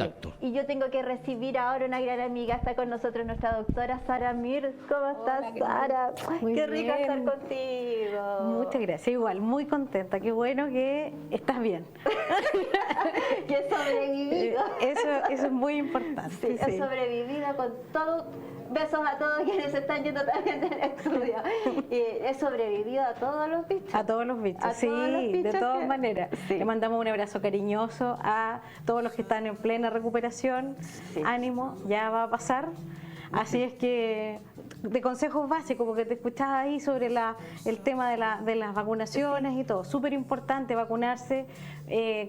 contacto. Y yo tengo que recibir ahora una gran amiga, está con nosotros nuestra doctora Sara Mir. ¿Cómo estás, Sara? Qué rico estar contigo. Muchas gracias, igual, muy contenta, qué bueno que estás bien. Que he sobrevivido. Eso es muy importante. Sí, he sobrevivido con todo. Besos a todos quienes están yendo también del estudio. He sobrevivido a todos los bichos. A todos los bichos, sí, de todas maneras. Sí. Le mandamos un abrazo cariñoso a todos los que están en plena recuperación. Sí. Ánimo, ya va a pasar. Así es que, de consejos básicos, porque te escuchaba ahí sobre el tema de las vacunaciones y todo. Súper importante vacunarse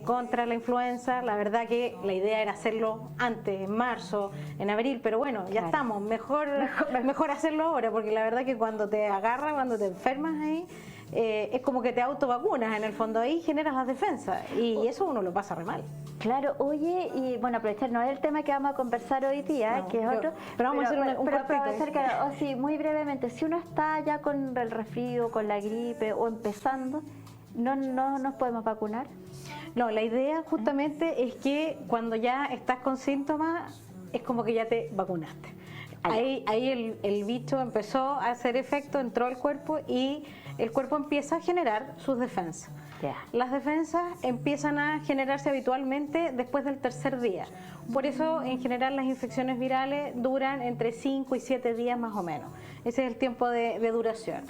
contra la influenza. La verdad que la idea era hacerlo antes, en marzo, en abril, pero bueno, ya estamos. Mejor hacerlo ahora, porque la verdad que cuando te agarra, cuando te enfermas ahí, es como que te autovacunas en el fondo, ahí generas las defensas y eso uno lo pasa re mal. Claro, oye, y bueno, aprovechar, no es el tema que vamos a conversar hoy día, no, que es otro, pero vamos a hacer un aprovechar, claro, sí, muy brevemente, si uno está ya con el resfrío, con la gripe o empezando, ¿no nos podemos vacunar? No, la idea justamente es que cuando ya estás con síntomas, es como que ya te vacunaste. Ahí el bicho empezó a hacer efecto, entró al cuerpo y el cuerpo empieza a generar sus defensas. Las defensas empiezan a generarse habitualmente después del tercer día. Por eso, en general, las infecciones virales duran entre 5 y 7 días más o menos. Ese es el tiempo de duración.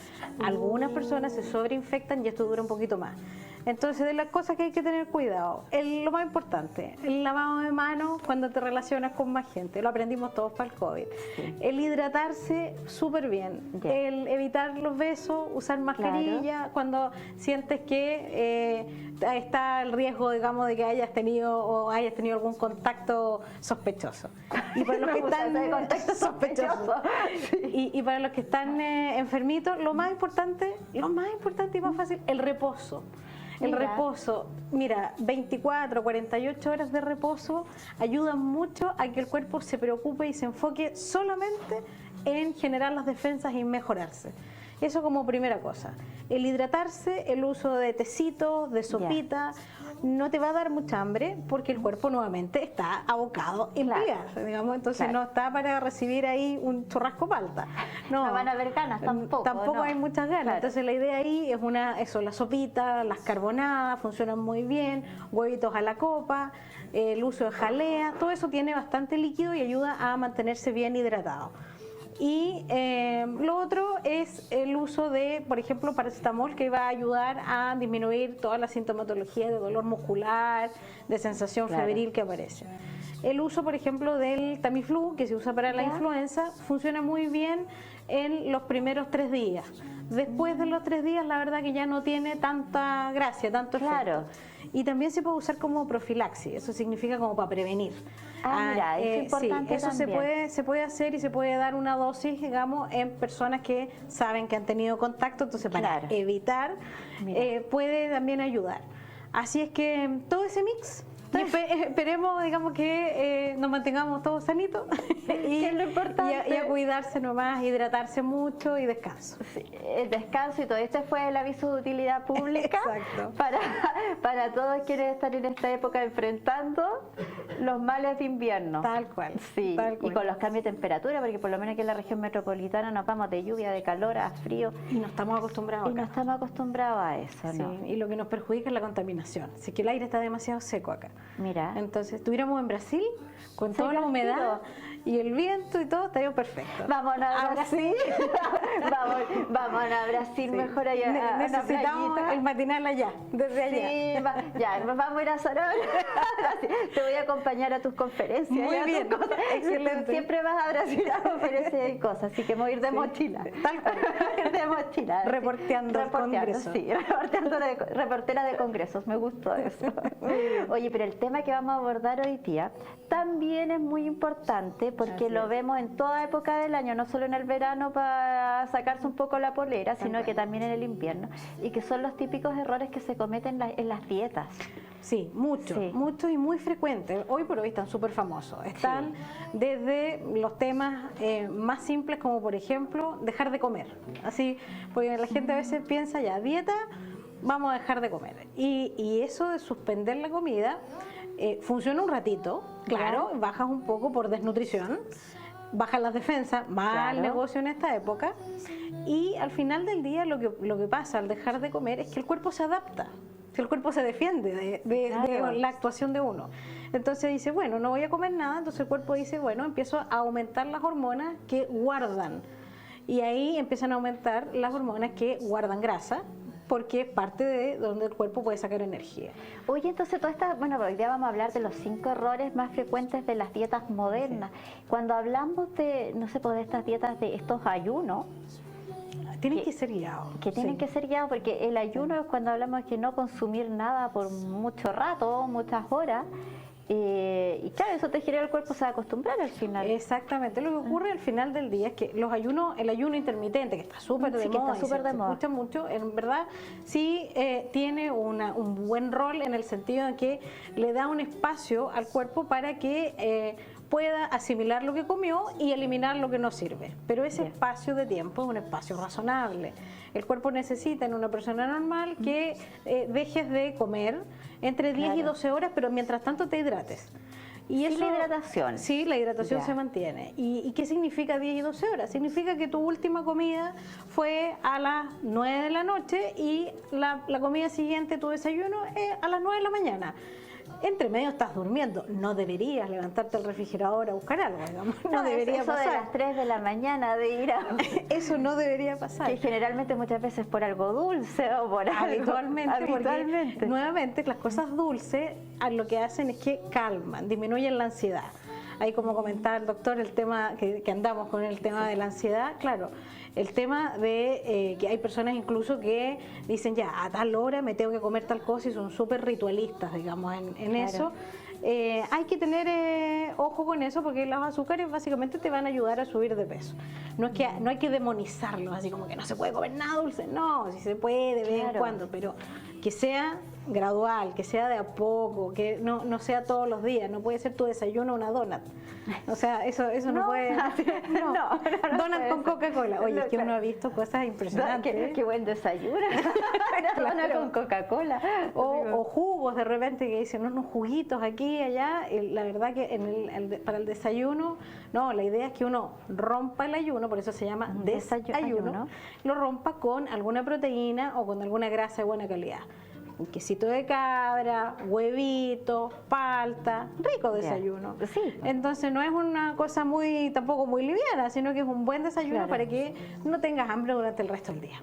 Algunas personas se sobreinfectan y esto dura un poquito más. Entonces, de las cosas que hay que tener cuidado, lo más importante, el lavado de manos cuando te relacionas con más gente, lo aprendimos todos para el COVID. Sí. El hidratarse súper bien, el evitar los besos, usar mascarilla cuando sientes que está el riesgo, digamos, de que hayas tenido algún contacto sospechoso. Y para los que están sospechosos y para los que están enfermitos, lo más importante y más fácil, el reposo. El reposo, mira, 24, 48 horas de reposo ayudan mucho a que el cuerpo se preocupe y se enfoque solamente en generar las defensas y mejorarse. Eso como primera cosa. El hidratarse, el uso de tecitos, de sopita, no te va a dar mucha hambre porque el cuerpo nuevamente está abocado en pelear, digamos, entonces no está para recibir ahí un churrasco palta. No van a haber ganas tampoco. Tampoco hay muchas ganas, entonces la idea ahí es la sopita, las carbonadas funcionan muy bien, huevitos a la copa, el uso de jalea, todo eso tiene bastante líquido y ayuda a mantenerse bien hidratado. Y lo otro es el uso de, por ejemplo, paracetamol, que va a ayudar a disminuir toda la sintomatología de dolor muscular, de sensación febril que aparece. El uso, por ejemplo, del Tamiflu, que se usa para la influenza, funciona muy bien en los primeros 3 días. Después de los 3 días, la verdad que ya no tiene tanta gracia, tanto efecto. Y también se puede usar como profilaxis, eso significa como para prevenir. Mira, es importante eso se puede hacer y se puede dar una dosis, digamos, en personas que saben que han tenido contacto, entonces para evitar puede también ayudar. Así es que todo ese mix, y esperemos, digamos, que nos mantengamos todos sanitos y, es lo importante. Y a cuidarse nomás, hidratarse mucho y descanso. Sí, el descanso y todo. Este fue el aviso de utilidad pública para todos quienes están en esta época enfrentando los males de invierno. Tal cual. Sí, y con los cambios de temperatura, porque por lo menos aquí en la región metropolitana nos vamos de lluvia, de calor, a frío. Y no estamos acostumbrados acá. Y no estamos acostumbrados a eso, ¿no? Y lo que nos perjudica es la contaminación. Así que el aire está demasiado seco acá. Mira. Entonces, estuviéramos en Brasil con toda la humedad y el viento y todo, estaría perfecto. Vámonos a Brasil. Vamos a Brasil, mejor allá. Necesitamos el matinal allá, desde allá. Sí, vamos a ir a Sarón. Te voy a acompañar a tus conferencias. Muy bien, excelente. Siempre vas a Brasil a conferencias y cosas, así que me voy a ir de mochila. Tal cual. De mochila. Reporteando congresos. Sí, reportera de congresos, me gustó eso. Oye, pero el tema que vamos a abordar hoy día también es muy importante porque lo vemos en toda época del año, no solo en el verano para sacarse un poco la polera, sino que también en el invierno, y que son los típicos errores que se cometen en las dietas. Sí, muchos y muy frecuentes. Hoy por hoy están súper famosos. Están desde los temas más simples, como por ejemplo dejar de comer. Así, porque la gente a veces piensa ya, dieta, vamos a dejar de comer. Y eso de suspender la comida funciona un ratito, claro, bajas un poco por desnutrición, bajan las defensas, mal negocio en esta época, y al final del día lo que pasa al dejar de comer es que el cuerpo se adapta, que el cuerpo se defiende de la actuación de uno. Entonces dice, bueno, no voy a comer nada, entonces el cuerpo dice, bueno, empiezo a aumentar las hormonas que guardan, y ahí empiezan a aumentar las hormonas que guardan grasa, porque es parte de donde el cuerpo puede sacar energía. Oye, entonces bueno, hoy día vamos a hablar de los 5 errores más frecuentes de las dietas modernas. Sí. Cuando hablamos de, no sé, pues de estas dietas, de estos ayunos, tienen que ser guiados. Que tienen que ser guiados, porque el ayuno es cuando hablamos de que no consumir nada por mucho rato, muchas horas. Y claro, eso te genera, el cuerpo se va a acostumbrar al final. Exactamente, lo que ocurre al final del día es que el ayuno intermitente, que está súper de moda, se escucha mucho, en verdad sí tiene un buen rol en el sentido de que le da un espacio al cuerpo para que pueda asimilar lo que comió y eliminar lo que no sirve. Pero ese espacio de tiempo es un espacio razonable. El cuerpo necesita en una persona normal que dejes de comer entre 10 y 12 horas, pero mientras tanto te hidrates. Y eso, la hidratación. Sí, la hidratación se mantiene. ¿Y qué significa 10 y 12 horas? Significa que tu última comida fue a las 9 de la noche y la comida siguiente, tu desayuno, es a las 9 de la mañana. Entre medio estás durmiendo, no deberías levantarte al refrigerador a buscar algo, digamos. No debería eso pasar. De las 3 de la mañana de ir a... Eso no debería pasar. Que generalmente muchas veces por algo dulce o por algo... Habitualmente. Nuevamente, las cosas dulces lo que hacen es que calman, disminuyen la ansiedad. Ahí, como comentaba el doctor, el tema que andamos con el tema de la ansiedad, claro, el tema de que hay personas incluso que dicen ya a tal hora me tengo que comer tal cosa y son súper ritualistas, digamos, en eso. Hay que tener ojo con eso porque los azúcares básicamente te van a ayudar a subir de peso. No hay que demonizarlos, así como que no se puede comer nada dulce. No, sí se puede de vez en cuando, pero que sea gradual, que sea de a poco, que no sea todos los días. No puede ser tu desayuno una donut. O sea, eso no puede. No, donut con Coca-Cola. Oye, es que uno ha visto cosas impresionantes. Qué buen desayuno. Una donut con Coca-Cola. O jugos de repente que dicen unos juguitos aquí y allá. La verdad que para el desayuno, no, la idea es que uno rompa el ayuno, por eso se llama desayuno, lo rompa con alguna proteína o con alguna grasa de buena calidad. Un quesito de cabra, huevitos, palta, rico desayuno. Sí. Entonces no es una cosa tampoco muy liviana, sino que es un buen desayuno para que no tengas hambre durante el resto del día.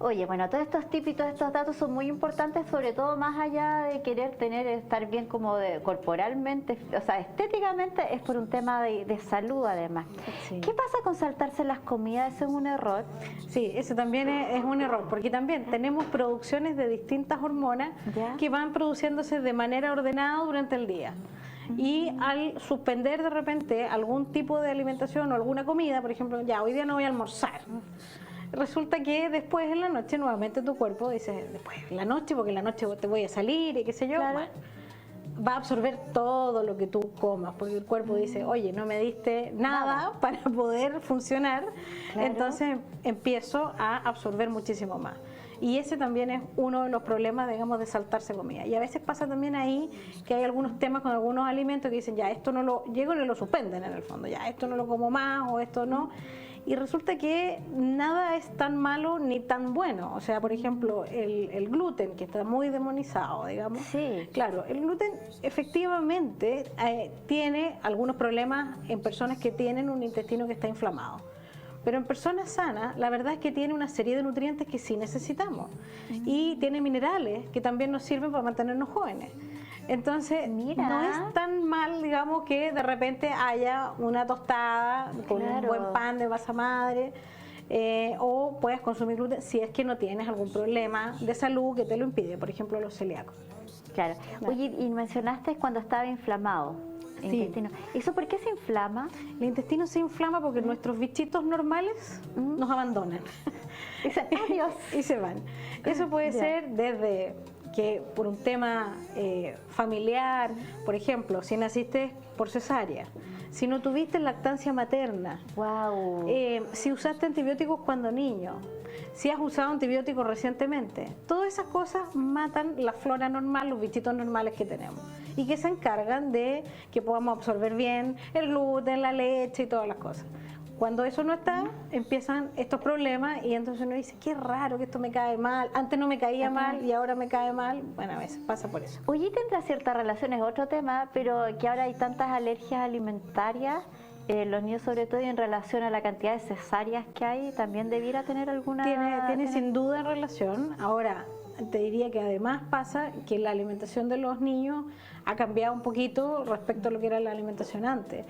Oye, bueno, todos estos tips y todos estos datos son muy importantes, sobre todo más allá de querer estar bien como corporalmente, o sea, estéticamente, es por un tema de salud además. Sí. ¿Qué pasa con saltarse las comidas? ¿Ese es un error? Sí, ese también es un error, porque también tenemos producciones de distintas hormonas que van produciéndose de manera ordenada durante el día. Y al suspender de repente algún tipo de alimentación o alguna comida, por ejemplo, ya hoy día no voy a almorzar, resulta que después en la noche nuevamente tu cuerpo dice, después en la noche, porque en la noche te voy a salir y qué sé yo, bueno, va a absorber todo lo que tú comas, porque el cuerpo dice, oye, no me diste nada para poder funcionar, entonces empiezo a absorber muchísimo más. Y ese también es uno de los problemas, digamos, de saltarse comida. Y a veces pasa también ahí que hay algunos temas con algunos alimentos que dicen, ya, esto no lo, llegan y lo suspenden en el fondo, ya, esto no lo como más o esto no. Y resulta que nada es tan malo ni tan bueno. O sea, por ejemplo, el gluten, que está muy demonizado, digamos. Sí. Claro, el gluten efectivamente tiene algunos problemas en personas que tienen un intestino que está inflamado. Pero en personas sanas, la verdad es que tiene una serie de nutrientes que sí necesitamos. Y tiene minerales que también nos sirven para mantenernos jóvenes. Entonces, no es tan mal, digamos, que de repente haya una tostada con un buen pan de masa madre, o puedes consumir gluten si es que no tienes algún problema de salud que te lo impide, por ejemplo, los celíacos. Claro. Oye, y mencionaste cuando estaba inflamado. El intestino. ¿Eso por qué se inflama? El intestino se inflama porque nuestros bichitos normales nos abandonan. Adiós. Y se van. Eso puede ser desde que por un tema familiar, por ejemplo, si naciste por cesárea, si no tuviste lactancia materna, si usaste antibióticos cuando niño, si has usado antibióticos recientemente, todas esas cosas matan la flora normal, los bichitos normales que tenemos. y que se encargan de que podamos absorber bien el gluten, la leche y todas las cosas. Cuando eso no está, empiezan estos problemas y entonces uno dice, qué raro que esto me cae mal, antes no me caía mal y ahora me cae mal. Bueno, a veces pasa por eso. Oye, tendrá cierta relación, es otro tema, pero que ahora hay tantas alergias alimentarias, los niños sobre todo, y en relación a la cantidad de cesáreas que hay, ¿también debiera tener alguna...? Tiene sin duda relación. Ahora, te diría que además pasa que la alimentación de los niños ha cambiado un poquito respecto a lo que era la alimentación antes.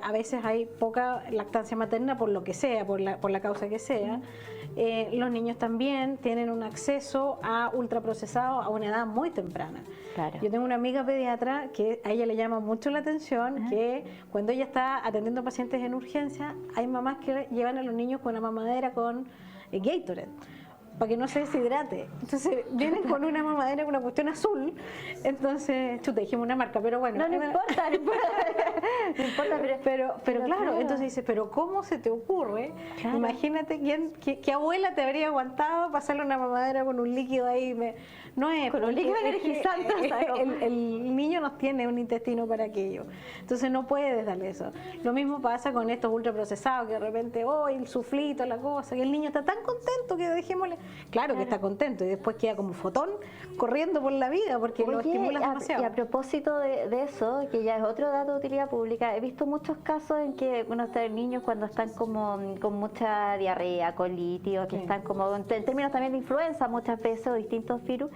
A veces hay poca lactancia materna por lo que sea, por la causa que sea. Los niños también tienen un acceso a ultraprocesados a una edad muy temprana. Claro. Yo tengo una amiga pediatra que a ella le llama mucho la atención que cuando ella está atendiendo pacientes en urgencia, hay mamás que llevan a los niños con una mamadera con Gatorade, para que no se deshidrate. Entonces vienen con una mamadera con una cuestión azul. Entonces, chuta, dijimos una marca, pero bueno. No importa, no importa, pero claro, entonces dice, pero ¿cómo se te ocurre? Claro. Imagínate qué abuela te habría aguantado pasarle una mamadera con un líquido ahí. No es con un líquido energizante. El niño no tiene un intestino para aquello. Entonces no puedes darle eso. Lo mismo pasa con estos ultraprocesados, que de repente, el suflito, la cosa, que el niño está tan contento que dejémosle. Claro que está contento y después queda como fotón corriendo por la vida porque lo estimulas demasiado. Y a propósito de eso, que ya es otro dato de utilidad pública, he visto muchos casos en que están niños cuando están como con mucha diarrea, colitis, o que están como en términos también de influenza muchas veces, o distintos virus,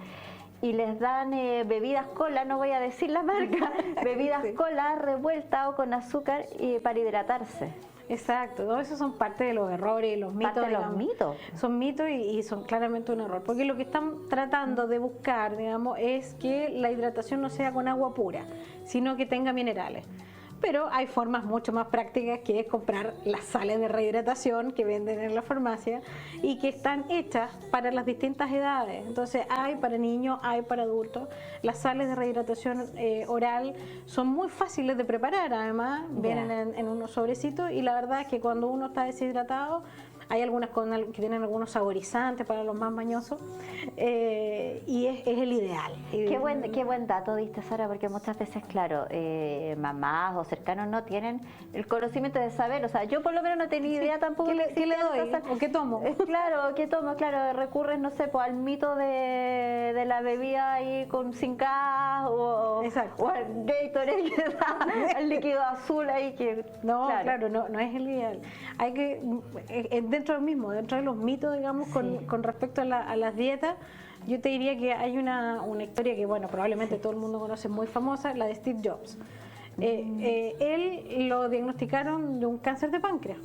y les dan bebidas cola, no voy a decir la marca, bebidas cola revueltas o con azúcar para hidratarse. Exacto, todo eso son parte de los errores, los mitos. Parte de los mitos. Son mitos y son claramente un error, porque lo que están tratando de buscar, digamos, es que la hidratación no sea con agua pura, sino que tenga minerales. Pero hay formas mucho más prácticas, que es comprar las sales de rehidratación que venden en la farmacia y que están hechas para las distintas edades. Entonces hay para niños, hay para adultos. Las sales de rehidratación oral son muy fáciles de preparar, además vienen en unos sobrecitos, y la verdad es que cuando uno está deshidratado, hay algunas que tienen algunos saborizantes para los más mañosos, y es el ideal. Qué buen dato diste, Sara, porque muchas veces, claro, mamás o cercanos no tienen el conocimiento de saber. O sea, yo por lo menos no tenía idea tampoco. ¿Qué le doy? ¿O qué tomo? Claro, ¿qué tomo? Claro, recurres, no sé, pues, al mito de la bebida ahí con 5K o al Gatorade que da, al líquido azul ahí que... No, claro, no es el ideal. Hay que... dentro de los mitos, digamos, con respecto a las dietas, yo te diría que hay una historia que, bueno, probablemente todo el mundo conoce, muy famosa, la de Steve Jobs. Él lo diagnosticaron de un cáncer de páncreas.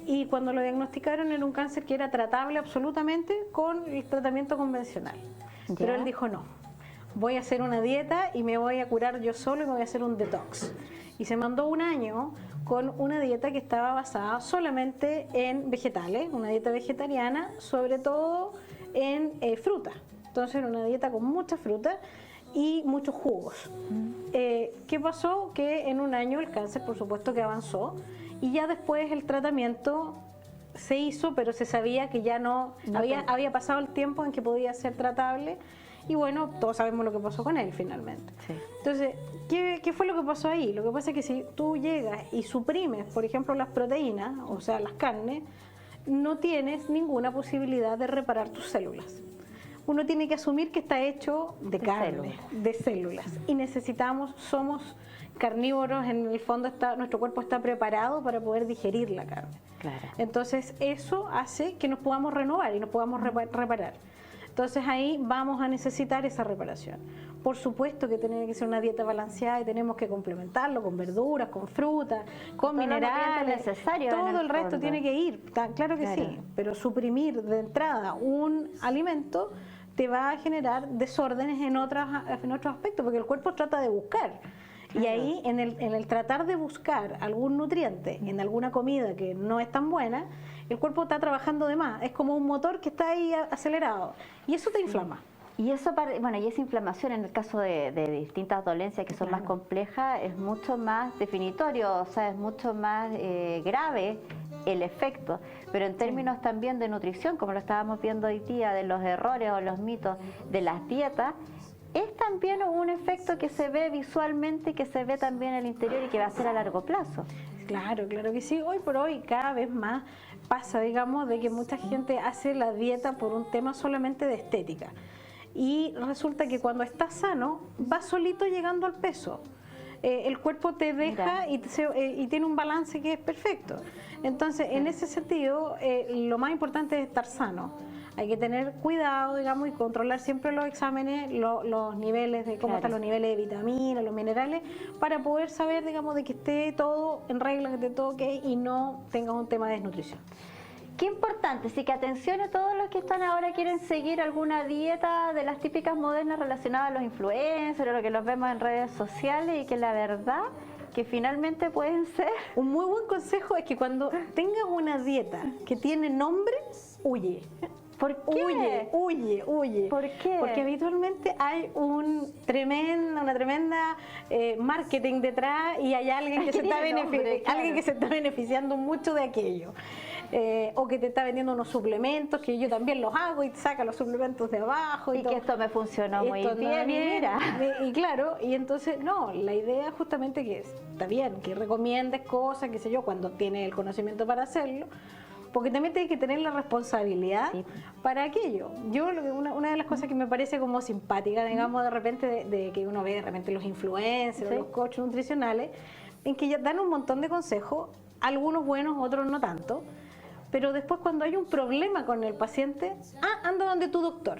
Y cuando lo diagnosticaron era un cáncer que era tratable absolutamente con el tratamiento convencional. Pero él dijo, no, voy a hacer una dieta y me voy a curar yo solo y me voy a hacer un detox. Y se mandó un año con una dieta que estaba basada solamente en vegetales, una dieta vegetariana, sobre todo en fruta. Entonces era una dieta con mucha fruta y muchos jugos. ¿Qué pasó? Que en un año el cáncer, por supuesto, que avanzó, y ya después el tratamiento se hizo, pero se sabía que ya había pasado el tiempo en que podía ser tratable. Y bueno, todos sabemos lo que pasó con él finalmente. Entonces, ¿qué fue lo que pasó ahí? Lo que pasa es que si tú llegas y suprimes, por ejemplo, las proteínas, o sea, las carnes, no tienes ninguna posibilidad de reparar tus células. Uno tiene que asumir que está hecho de carne, de células. Y somos carnívoros, en el fondo nuestro cuerpo está preparado para poder digerir la carne. Entonces, eso hace que nos podamos renovar y nos podamos reparar. Entonces ahí vamos a necesitar esa reparación. Por supuesto que tiene que ser una dieta balanceada y tenemos que complementarlo con verduras, con frutas, con minerales. Todo el resto tiene que ir, claro que sí. Pero suprimir de entrada un alimento te va a generar desórdenes en otros aspectos, porque el cuerpo trata de buscar. Y ahí, en el tratar de buscar algún nutriente en alguna comida que no es tan buena, el cuerpo está trabajando de más. Es como un motor que está ahí acelerado. Y eso te inflama. Y eso, y esa inflamación en el caso de distintas dolencias que son más complejas es mucho más definitorio, o sea, es mucho más grave el efecto. Pero en términos también de nutrición, como lo estábamos viendo hoy día, de los errores o los mitos de las dietas, es también un efecto que se ve visualmente y que se ve también en el interior y que va a ser a largo plazo. Claro, claro que sí. Hoy por hoy cada vez más pasa, digamos, de que mucha gente hace la dieta por un tema solamente de estética. Y resulta que cuando estás sano, vas solito llegando al peso. El cuerpo te deja y tiene un balance que es perfecto. Entonces, en ese sentido, lo más importante es estar sano. Hay que tener cuidado, digamos, y controlar siempre los exámenes, los niveles de cómo están los niveles de vitaminas, los minerales, para poder saber, digamos, de que esté todo en regla, que esté todo ok y no tengas un tema de desnutrición. Qué importante, sí, que atención a todos los que están ahora quieren seguir alguna dieta de las típicas modernas relacionadas a los influencers, o lo que los vemos en redes sociales, y que la verdad que finalmente pueden ser... Un muy buen consejo es que cuando tengas una dieta que tiene nombre, huye. ¿Por qué? Huye. ¿Por qué? Porque habitualmente hay una tremenda marketing detrás y hay alguien que, se está beneficiando mucho de aquello. O que te está vendiendo unos suplementos, que yo también los hago y te saca los suplementos de abajo. Y que esto me funcionó muy bien, mira. Y claro, y entonces, no, la idea justamente que está bien, que recomiendes cosas, qué sé yo, cuando tienes el conocimiento para hacerlo, porque también tienes que tener la responsabilidad para aquello. Yo, una de las cosas que me parece como simpática, digamos, de repente, de que uno ve de repente los influencers, los coaches nutricionales, en que ya dan un montón de consejos, algunos buenos, otros no tanto, pero después cuando hay un problema con el paciente, anda donde tu doctor.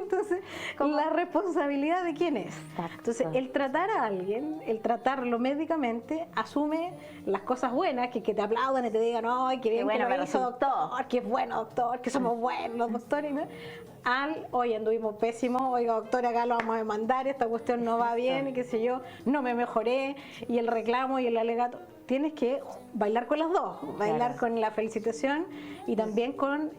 Entonces, ¿la responsabilidad de quién es? Exacto. Entonces, el tratar a alguien, el tratarlo médicamente, asume las cosas buenas, que te aplaudan y te digan, ¡ay, qué bien bueno, que lo hizo, doctor! ¡Qué bueno, doctor! ¡Que somos buenos los doctores! ¿No? Hoy anduvimos pésimos, oiga, doctor, acá lo vamos a demandar, esta cuestión no va bien, y qué sé yo, no me mejoré, y el reclamo y el alegato. Tienes que bailar con las dos, bailar con la felicitación y también con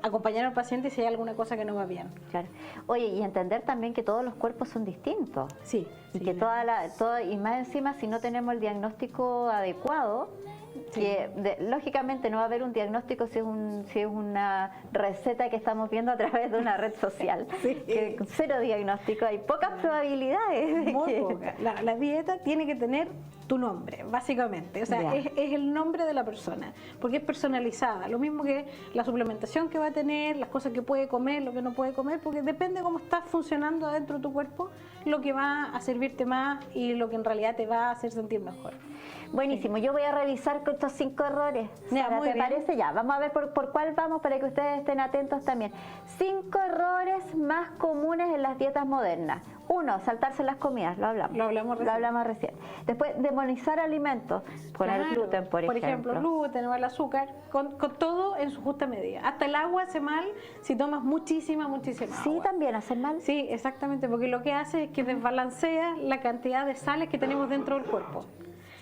acompañar al paciente si hay alguna cosa que no va bien. Claro. Oye, y entender también que todos los cuerpos son distintos. Sí. Y que y más encima, si no tenemos el diagnóstico adecuado, que lógicamente no va a haber un diagnóstico si es una receta que estamos viendo a través de una red social. Que cero diagnóstico, hay pocas probabilidades. Muy pocas. La dieta tiene que tener tu nombre, básicamente. O sea, es el nombre de la persona, porque es personalizada. Lo mismo que la suplementación que va a tener, las cosas que puede comer, lo que no puede comer, porque depende de cómo estás funcionando adentro de tu cuerpo, lo que va a servirte más y lo que en realidad te va a hacer sentir mejor. Buenísimo, yo voy a revisar con estos 5 errores. ¿Te parece? Ya, vamos a ver por cuál vamos para que ustedes estén atentos también. 5 errores más comunes en las dietas modernas. 1, saltarse las comidas, lo hablamos recién. Después, demonizar alimentos, con el gluten, por ejemplo. El gluten o el azúcar, con todo en su justa medida. Hasta el agua hace mal si tomas muchísima agua. Sí, también hace mal. Sí, exactamente, porque lo que hace es que desbalancea la cantidad de sales que tenemos dentro del cuerpo.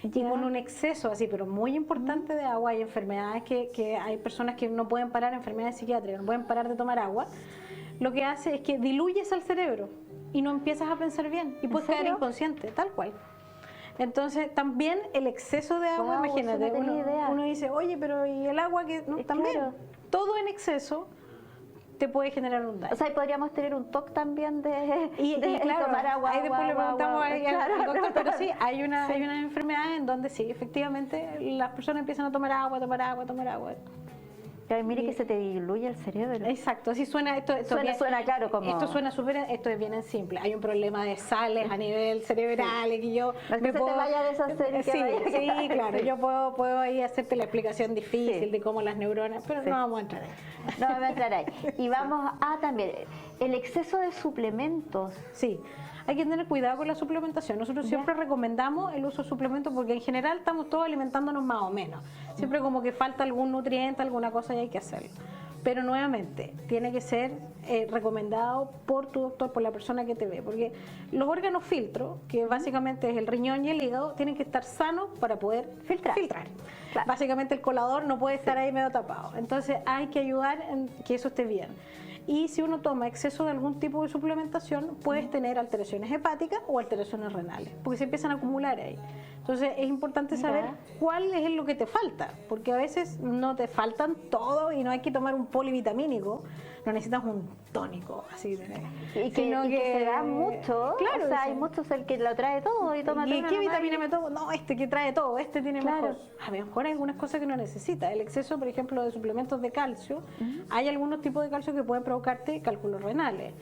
Y con un exceso así, pero muy importante de agua, hay enfermedades que hay personas que no pueden parar, enfermedades psiquiátricas, no pueden parar de tomar agua. Lo que hace es que diluyes al cerebro y no empiezas a pensar bien y puedes caer inconsciente, tal cual. Entonces, también el exceso de agua, imagínate, uno dice, oye, pero ¿y el agua? Que no, también, todo en exceso te puede generar un daño. O sea, podríamos tener un TOC también de claro, tomar agua. Ahí después le preguntamos al doctor, pero sí, hay una sí. enfermedad en donde sí, efectivamente, las personas empiezan a tomar agua. Claro, mire que se te diluye el cerebro. Exacto, así suena esto. Suena claro como... Esto suena súper, esto es bien simple. Hay un problema de sales a nivel cerebral y que yo... No te vaya a deshacer. Sí, claro, yo puedo ahí hacerte la explicación difícil de cómo las neuronas, pero no vamos a entrar ahí. No vamos a entrar ahí. Y vamos a también, el exceso de suplementos. Sí. Hay que tener cuidado con la suplementación. Nosotros siempre recomendamos el uso de suplementos porque en general estamos todos alimentándonos más o menos. Siempre como que falta algún nutriente, alguna cosa y hay que hacerlo. Pero nuevamente, tiene que ser recomendado por tu doctor, por la persona que te ve. Porque los órganos filtro, que básicamente es el riñón y el hígado, tienen que estar sanos para poder filtrar. Claro. Básicamente el colador no puede estar ahí medio tapado. Entonces hay que ayudar en que eso esté bien. Y si uno toma exceso de algún tipo de suplementación, puedes tener alteraciones hepáticas o alteraciones renales, porque se empiezan a acumular ahí. Entonces es importante saber cuál es lo que te falta, porque a veces no te faltan todo y no hay que tomar un polivitamínico, no necesitas un tónico, así y que se da mucho, claro, o sea, hay muchos el que lo trae todo y toma ¿y qué vitamina me tomo? No, este que trae todo, este tiene mejor. A lo mejor hay algunas cosas que no necesita. El exceso, por ejemplo, de suplementos de calcio, hay algunos tipos de calcio que pueden provocarte cálculos renales.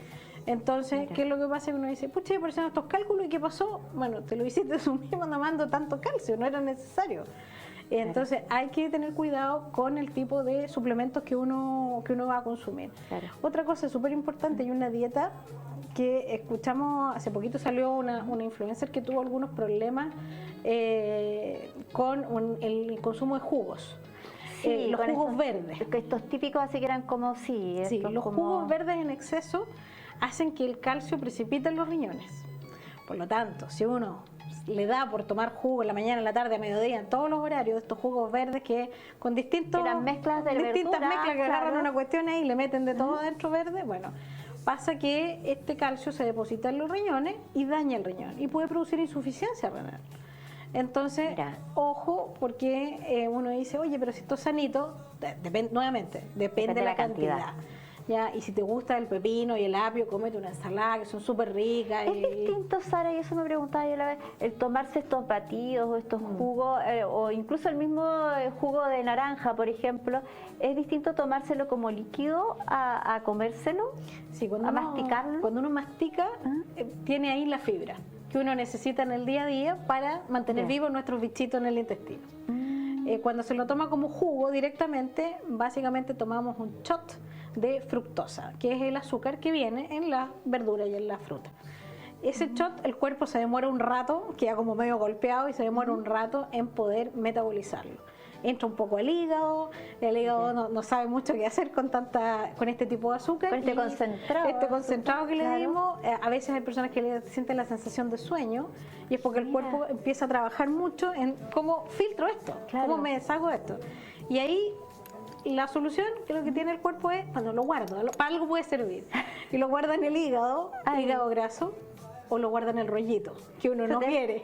Entonces, ¿qué es lo que pasa? Uno dice, pucha, aparecieron estos cálculos y ¿qué pasó? Bueno, te lo hiciste tú mismo tomando tanto calcio, no era necesario. Entonces, hay que tener cuidado con el tipo de suplementos que uno va a consumir. Otra cosa súper importante, hay una dieta que escuchamos, hace poquito salió una influencer que tuvo algunos problemas con el consumo de jugos. Sí, los jugos verdes. Estos típicos así que eran como, los jugos verdes en exceso hacen que el calcio precipite en los riñones. Por lo tanto, si uno le da por tomar jugo en la mañana, en la tarde, a mediodía, en todos los horarios, estos jugos verdes que con distintas mezclas que agarran una cuestión ahí y le meten de todo adentro verde, bueno, pasa que este calcio se deposita en los riñones y daña el riñón y puede producir insuficiencia renal. Entonces, ojo, porque uno dice, oye, pero si esto es sanito, nuevamente, depende de la cantidad. ¿Ya? Y si te gusta el pepino y el apio, cómete una ensalada que son súper ricas. Es distinto, Sara, y eso me preguntaba yo la vez, el tomarse estos batidos o estos jugos, o incluso el mismo jugo de naranja, por ejemplo, ¿es distinto tomárselo como líquido a comérselo? Sí, a masticarlo. Cuando uno mastica, tiene ahí la fibra que uno necesita en el día a día para mantener vivos nuestros bichitos en el intestino. Cuando se lo toma como jugo directamente, básicamente tomamos un shot de fructosa, que es el azúcar que viene en la verdura y en la fruta. Ese shot, el cuerpo se demora un rato, queda como medio golpeado y se demora un rato en poder metabolizarlo. Entra un poco al hígado, el hígado no sabe mucho qué hacer con este tipo de azúcar. Con este concentrado. Este concentrado que le dimos, a veces hay personas que le sienten la sensación de sueño y es porque el cuerpo empieza a trabajar mucho en cómo filtro esto, cómo me deshago de esto. Y ahí la solución que lo que tiene el cuerpo es, cuando lo guardo, para algo puede servir, y lo guarda en el hígado graso, o lo guarda en el rollito, que uno no quiere.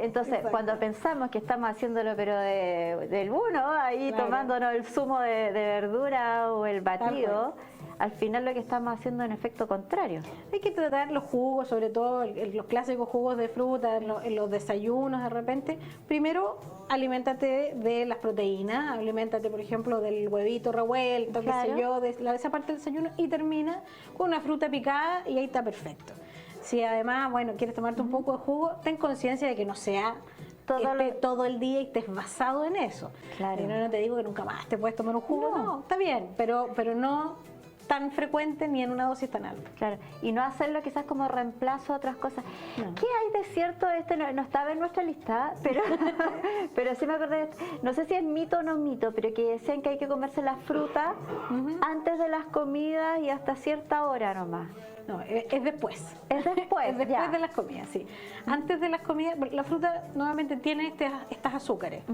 Entonces, cuando pensamos que estamos haciéndolo, pero del uno, ahí tomándonos el zumo de verdura o el batido, al final lo que estamos haciendo es un efecto contrario. Hay que tratar los jugos, sobre todo los clásicos jugos de fruta, en los desayunos de repente. Primero, aliméntate de las proteínas, aliméntate, por ejemplo, del huevito revuelto, qué sé yo, de esa parte del desayuno, y termina con una fruta picada y ahí está perfecto. Si además, bueno, quieres tomarte un poco de jugo, ten conciencia de que no sea todo el día y estés basado en eso. Y no te digo que nunca más te puedes tomar un jugo, no está bien, pero no tan frecuente ni en una dosis tan alta. Claro, y no hacerlo quizás como reemplazo a otras cosas. ¿Qué hay de cierto? No estaba en nuestra lista, pero sí me acordé, no sé si es mito o no mito, pero que decían que hay que comerse la fruta antes de las comidas y hasta cierta hora nomás. No, es después. Es después. Es después de las comidas, sí. Antes de las comidas, la fruta nuevamente tiene estas azúcares.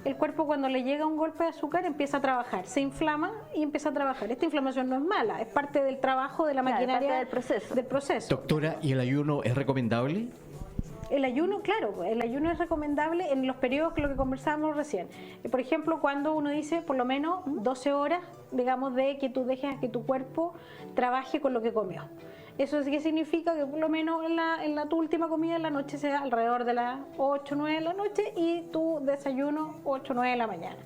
El cuerpo, cuando le llega un golpe de azúcar, empieza a trabajar, se inflama y empieza a trabajar. Esta inflamación no es mala, es parte del trabajo de la maquinaria del proceso. Doctora, ¿y el ayuno es recomendable? El ayuno, claro, el ayuno es recomendable en los periodos que lo que conversábamos recién. Por ejemplo, cuando uno dice por lo menos 12 horas, digamos, de que tú dejes que tu cuerpo trabaje con lo que comió. Eso sí que significa que por lo menos en tu última comida en la noche sea alrededor de las 8 o 9 de la noche y tu desayuno 8 o 9 de la mañana.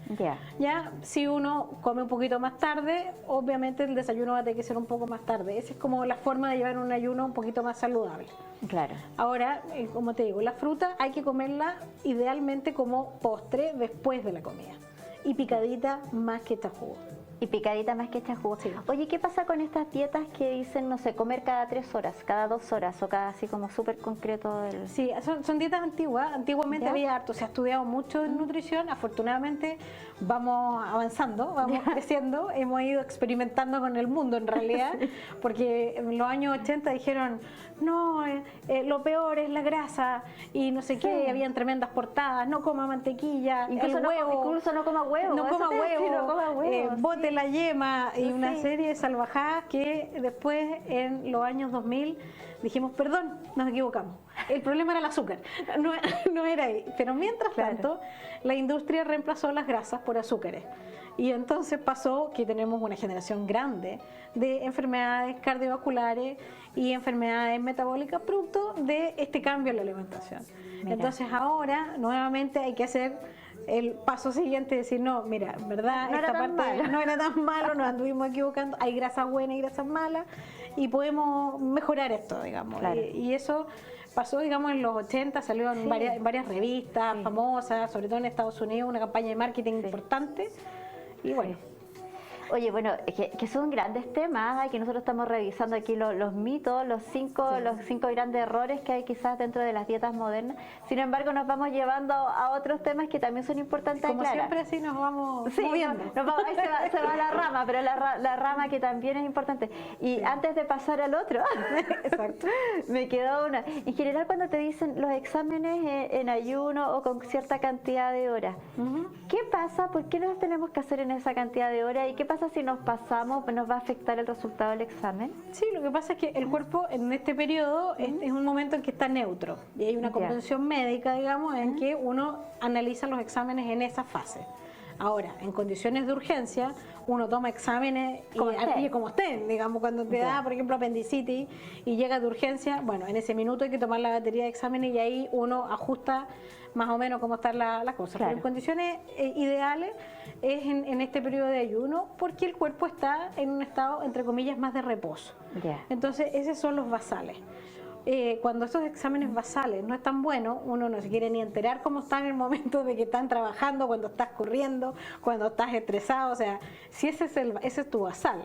Ya, si uno come un poquito más tarde, obviamente el desayuno va a tener que ser un poco más tarde. Esa es como la forma de llevar un ayuno un poquito más saludable. Claro. Ahora, como te digo, la fruta hay que comerla idealmente como postre después de la comida y picadita más que esta jugo. Y picadita más que esta jugo. Sí. Oye, ¿qué pasa con estas dietas que dicen, no sé, comer cada 3 horas, cada 2 horas o cada así como súper concreto? Sí, son dietas antiguas. Antiguamente había harto, se ha estudiado mucho en nutrición. Afortunadamente vamos avanzando, vamos creciendo. Hemos ido experimentando con el mundo en realidad, porque en los años 80 dijeron, no, lo peor es la grasa y no sé qué, habían tremendas portadas, no coma mantequilla, incluso el huevo. Incluso no coma huevo. No coma huevo, bote de la yema y una Sí. serie de salvajadas que después en los años 2000 dijimos, perdón, nos equivocamos. El problema era el azúcar, no, no era ahí. Pero mientras tanto, la industria reemplazó las grasas por azúcares. Y entonces pasó que tenemos una generación grande de enfermedades cardiovasculares y enfermedades metabólicas producto de este cambio en la alimentación. Mira. Entonces ahora nuevamente hay que hacer el paso siguiente, decir, no, mira, ¿verdad? No era Esta tan parte malo. no era tan malo, nos anduvimos equivocando, hay grasas buenas y grasas malas y podemos mejorar esto, digamos. Claro. Y eso pasó, digamos, en los 80, salió en, Sí. varias revistas Sí. famosas, sobre todo en Estados Unidos, una campaña de marketing importante. Y bueno, Oye, bueno, que son grandes temas, que nosotros estamos revisando aquí los mitos, los cinco grandes errores que hay quizás dentro de las dietas modernas. Sin embargo, nos vamos llevando a otros temas que también son importantes como aclarar. siempre así nos vamos Sí, moviendo. ahí se va la rama, pero la rama que también es importante. Y antes de pasar al otro, Exacto. me quedó una. En general, cuando te dicen los exámenes en ayuno o con cierta cantidad de horas, Ujú. ¿qué pasa? ¿Por qué los tenemos que hacer en esa cantidad de horas? ¿Y qué pasa si nos pasamos? ¿Nos va a afectar el resultado del examen? Sí, lo que pasa es que el cuerpo en este periodo es un momento en que está neutro y hay una Ya. convención médica, digamos, en que uno analiza los exámenes en esa fase. Ahora, en condiciones de urgencia, uno toma exámenes y como estén, digamos, cuando te da, por ejemplo, apendicitis y llega de urgencia, bueno, en ese minuto hay que tomar la batería de exámenes y ahí uno ajusta más o menos cómo están las cosas. Claro. Pero en condiciones ideales es en este periodo de ayuno porque el cuerpo está en un estado, entre comillas, más de reposo. Ya. Entonces, esos son los basales. Cuando estos exámenes basales no están buenos, uno no se quiere ni enterar cómo están en el momento de que están trabajando, cuando estás corriendo, cuando estás estresado, o sea, si ese es tu basal.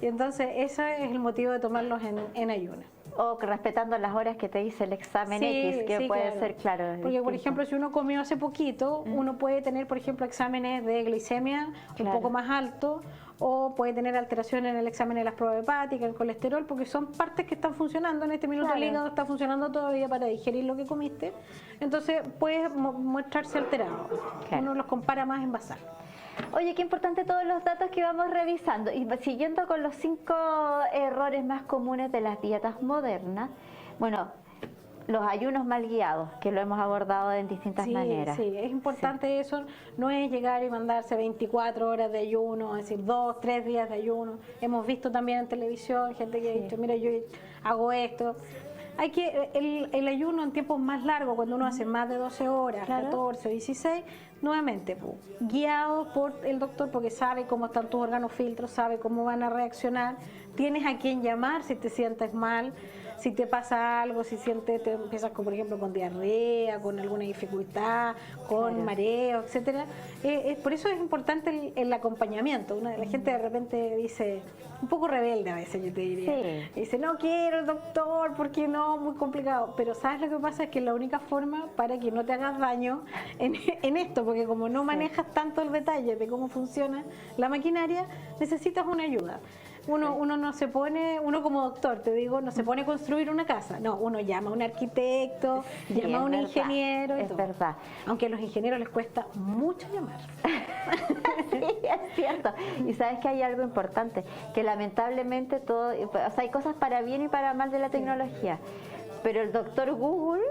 Y entonces, ese es el motivo de tomarlos en ayuno. O que respetando las horas que te dice el examen X, que puede ser, claro. Porque, por distinto. ejemplo, si uno comió hace poquito, uno puede tener, por ejemplo, exámenes de glicemia Claro. un poco más alto, o puede tener alteraciones en el examen de las pruebas hepáticas, el colesterol, porque son partes que están funcionando. En este minuto Claro. el hígado está funcionando todavía para digerir lo que comiste, entonces puede mostrarse alterado. Claro. Uno los compara más en basal. Oye, qué importante todos los datos que vamos revisando. Y siguiendo con los 5 errores más comunes de las dietas modernas, bueno, los ayunos mal guiados, que lo hemos abordado en distintas maneras. Sí, es importante eso, no es llegar y mandarse 24 horas de ayuno, es decir, 2, 3 días de ayuno. Hemos visto también en televisión gente que ha dicho, mira, yo hago esto. Hay que, el ayuno en tiempos más largos, cuando uno hace más de 12 horas, Claro. 14 o 16, nuevamente, guiado por el doctor porque sabe cómo están tus órganos filtros, sabe cómo van a reaccionar, tienes a quién llamar si te sientes mal, si te pasa algo, si sientes, te empiezas por ejemplo con diarrea, con alguna dificultad, con Claro. mareo, etcétera. Por eso es importante el acompañamiento. La gente de repente dice, un poco rebelde a veces, yo te diría. Sí. Dice, no quiero, doctor, porque no, muy complicado. Pero ¿sabes lo que pasa? Es que la única forma para que no te hagas daño en esto, porque como no manejas tanto el detalle de cómo funciona la maquinaria, necesitas una ayuda. Uno no se pone, uno como doctor, te digo, no se pone a construir una casa. No, uno llama a un arquitecto, Sí, llama a es un verdad, ingeniero y es todo. verdad. Aunque a los ingenieros les cuesta mucho llamar. Sí, es cierto. Y sabes que hay algo importante, que lamentablemente todo, o sea, hay cosas para bien y para mal de la tecnología. Pero el doctor Google,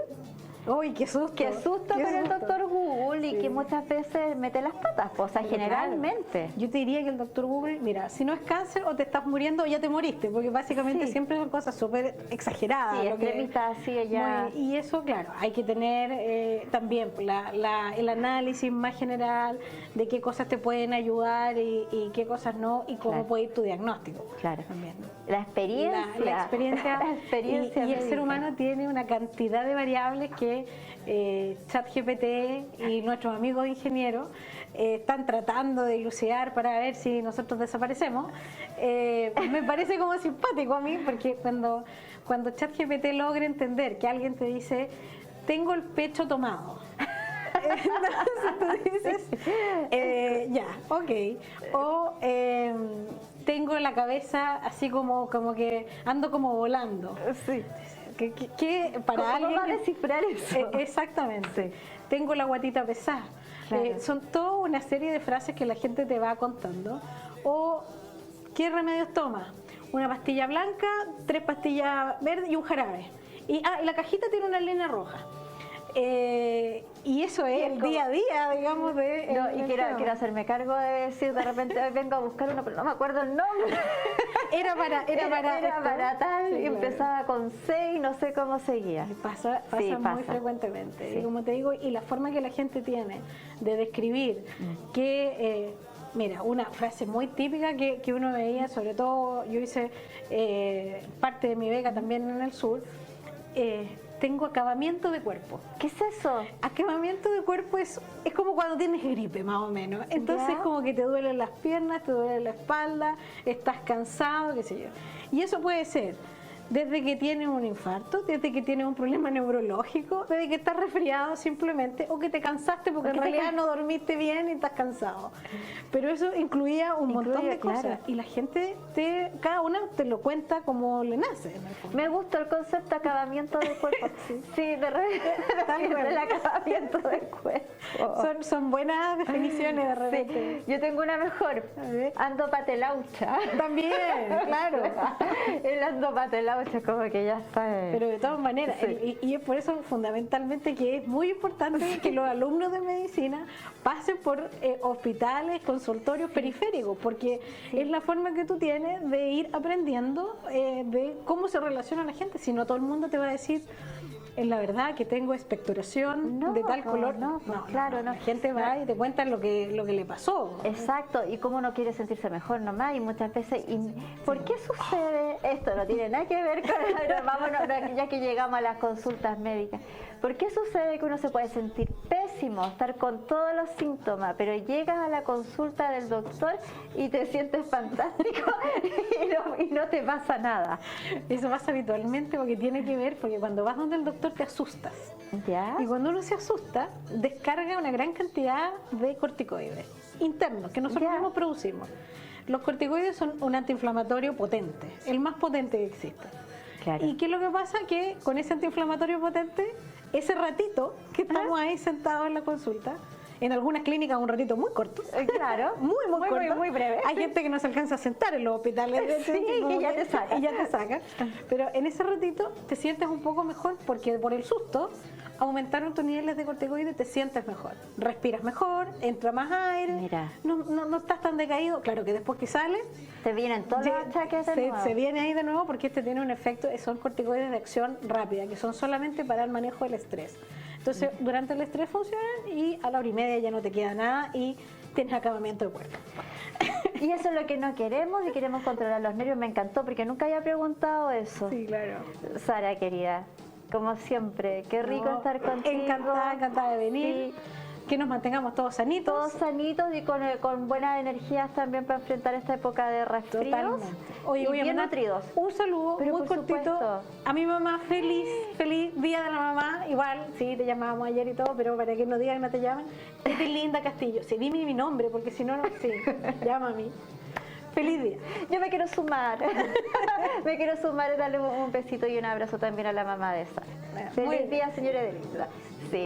¡Uy, qué susto! qué susto qué con el susto. doctor Google, y Sí. que muchas veces mete las patas, o sea, Pero generalmente. claro, yo te diría que el doctor Google, mira, si no es cáncer o te estás muriendo o ya te moriste, porque básicamente Sí. siempre son cosas súper exageradas. Sí, lo que- extremistas así ya. Y eso, claro, hay que tener también el análisis más general de qué cosas te pueden ayudar y qué cosas no, y cómo Claro. puede ir tu diagnóstico. Claro. También. La experiencia. La experiencia, La experiencia y el ser médica. humano tiene una cantidad de variables que ChatGPT y nuestros amigos ingenieros están tratando de dilucidar para ver si nosotros desaparecemos. Me parece como simpático a mí, porque cuando ChatGPT logra entender que alguien te dice, tengo el pecho tomado. Entonces tú dices, ya, ok. O tengo la cabeza así como que ando como volando. Sí. Que para ¿Cómo alguien va a que- descifrar eso? Exactamente. Tengo la guatita pesada. Claro. Son toda una serie de frases que la gente te va contando. O, ¿qué remedios toma? Una pastilla blanca, 3 pastillas verdes y un jarabe. Y la cajita tiene una línea roja. Y eso es el día a día, digamos, de... No, y quiero hacerme cargo de decir, de repente hoy vengo a buscar uno, pero no me acuerdo el nombre. Era para tal, sí, y empezaba con C y no sé cómo seguía. Pasa muy frecuentemente. Sí. Y como te digo, y la forma que la gente tiene de describir que... mira, una frase muy típica que uno veía, sobre todo yo hice parte de mi beca también en el sur, tengo acabamiento de cuerpo. ¿Qué es eso? Acabamiento de cuerpo es como cuando tienes gripe, más o menos. Entonces, ¿Ya? como que te duelen las piernas, te duele la espalda, estás cansado, qué sé yo. Y eso puede ser desde que tienes un infarto, desde que tienes un problema neurológico, desde que estás resfriado simplemente, o que te cansaste porque en realidad no dormiste bien y estás cansado. Pero eso incluía un montón de cosas. Claro. Y la gente, cada una te lo cuenta como le nace. En el fondo. Me gustó el concepto de acabamiento del cuerpo. Sí, de repente el acabamiento del cuerpo. Son buenas definiciones de repente. Sí, yo tengo una mejor. Ando patelaucha. También, claro. El ando patelaucha, como que ya está. Pero de todas maneras, Sí. y es por eso fundamentalmente que es muy importante que los alumnos de medicina pasen por hospitales, consultorios periféricos, porque es la forma que tú tienes de ir aprendiendo de cómo se relaciona la gente. Si no, todo el mundo te va a decir, la verdad que tengo expectoración No, de tal color. no, claro, no. La gente va y te cuenta lo que le pasó. Exacto, y cómo no quiere sentirse mejor nomás, y muchas veces, ¿por qué sucede esto? No tiene nada que ver con, pero vámonos, ya que llegamos a las consultas médicas, ¿por qué sucede que uno se puede sentir pésimo, estar con todos los síntomas, pero llegas a la consulta del doctor y te sientes fantástico y no te pasa nada? Eso pasa habitualmente porque tiene que ver, porque cuando vas donde el doctor te asustas. ¿Ya? Y cuando uno se asusta, descarga una gran cantidad de corticoides internos que nosotros Ya. mismos producimos. Los corticoides son un antiinflamatorio potente, el más potente que existe. Claro. ¿Y qué es lo que pasa? Que con ese antiinflamatorio potente, ese ratito que estamos ahí sentados en la consulta, en algunas clínicas un ratito muy corto, Claro, muy corto. muy breve. Hay gente que no se alcanza a sentar en los hospitales. Sí, y ya te saca. Y ya te saca. Pero en ese ratito te sientes un poco mejor porque por el susto aumentaron tus niveles de corticoides y te sientes mejor. Respiras mejor, entra más aire, Mira. no estás tan decaído. Claro que después que sales, Te vienen todos los achaques de nuevo. se viene ahí de nuevo porque este tiene un efecto, son corticoides de acción rápida, que son solamente para el manejo del estrés. Entonces, durante el estrés funcionan y a la hora y media ya no te queda nada y tienes acabamiento de cuerpo. Y eso es lo que no queremos, y queremos controlar los nervios. Me encantó porque nunca había preguntado eso. Sí, claro. Sara, querida, como siempre, qué rico No, estar contigo. encantada de venir. Sí. Que nos mantengamos todos sanitos. Todos sanitos y con buenas energías también para enfrentar esta época de resfríos. Totalmente. Oye, y voy a bien mandar nutridos. un saludo Pero muy por cortito supuesto. a mi mamá. Feliz Día de la Mamá. Igual, sí, te llamábamos ayer y todo, pero para que no digan que no te llaman. Es de Linda Castillo. Sí, dime mi nombre, porque si no, sí, llama a mí. Feliz día. Yo me quiero sumar. Me quiero sumar y darle un besito y un abrazo también a la mamá de Sara. Muy Feliz bien. día, señora Edelita. Sí.